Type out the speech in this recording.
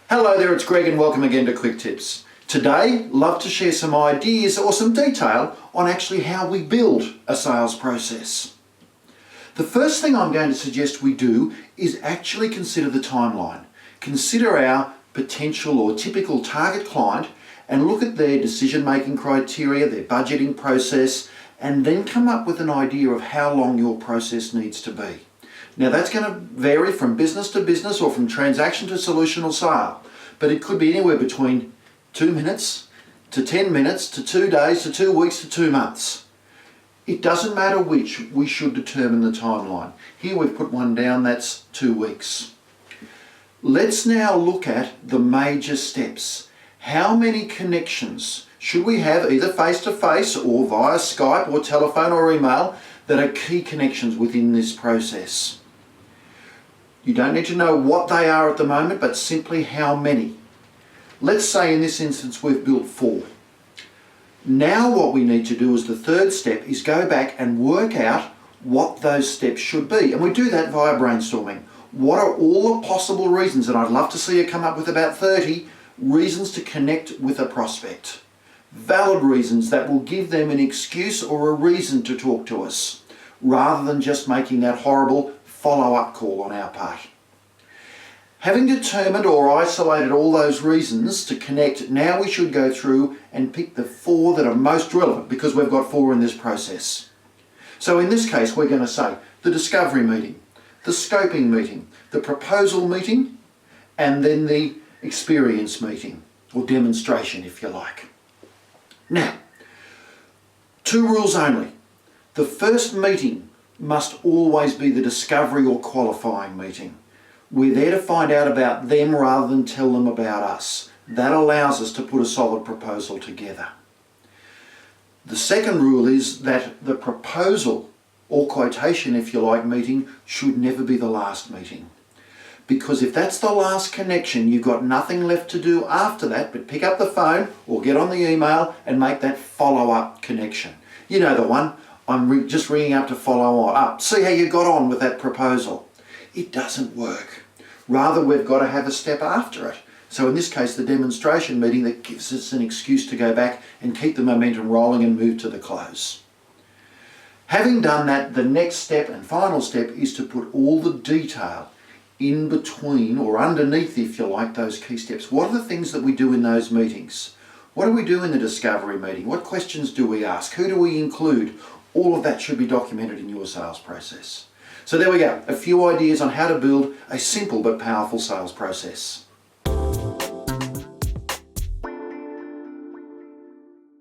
Hello there, it's Greg and welcome again to Quick Tips. Today, love to share some ideas or some detail on actually how we build a sales process. The first thing I'm going to suggest we do is actually consider the timeline. Consider our potential or typical target client and look at their decision-making criteria, their budgeting process, and then come up with an idea of how long your process needs to be. Now that's going to vary from business to business or from transaction to solution or sale, but it could be anywhere between 2 minutes to 10 minutes to 2 days to 2 weeks to 2 months. It doesn't matter which, we should determine the timeline. Here we've put one down, that's 2 weeks. Let's now look at the major steps. How many connections should we have either face-to-face or via Skype or telephone or email that are key connections within this process? You don't need to know what they are at the moment, but simply how many. Let's say in this instance we've built 4. Now what we need to do as the third step is go back and work out what those steps should be. And we do that via brainstorming. What are all the possible reasons? And I'd love to see you come up with about 30 reasons to connect with a prospect. Valid reasons that will give them an excuse or a reason to talk to us, rather than just making that horrible follow-up call on our part. Having determined or isolated all those reasons to connect, now we should go through and pick the 4 that are most relevant because we've got 4 in this process. So in this case, we're going to say the discovery meeting, the scoping meeting, the proposal meeting, and then the experience meeting, or demonstration if you like. Now, 2 rules only. The first meeting must always be the discovery or qualifying meeting. We're there to find out about them rather than tell them about us. That allows us to put a solid proposal together. The second rule is that the proposal or quotation, if you like, meeting should never be the last meeting. Because if that's the last connection, you've got nothing left to do after that but pick up the phone or get on the email and make that follow-up connection. You know the one, I'm just ringing up to follow up. See how you got on with that proposal. It doesn't work. Rather, we've got to have a step after it. So in this case, the demonstration meeting that gives us an excuse to go back and keep the momentum rolling and move to the close. Having done that, the next step and final step is to put all the detail in between or underneath, if you like, those key steps. What are the things that we do in those meetings? What do we do in the discovery meeting? What questions do we ask? Who do we include? All of that should be documented in your sales process. So there we go, a few ideas on how to build a simple but powerful sales process.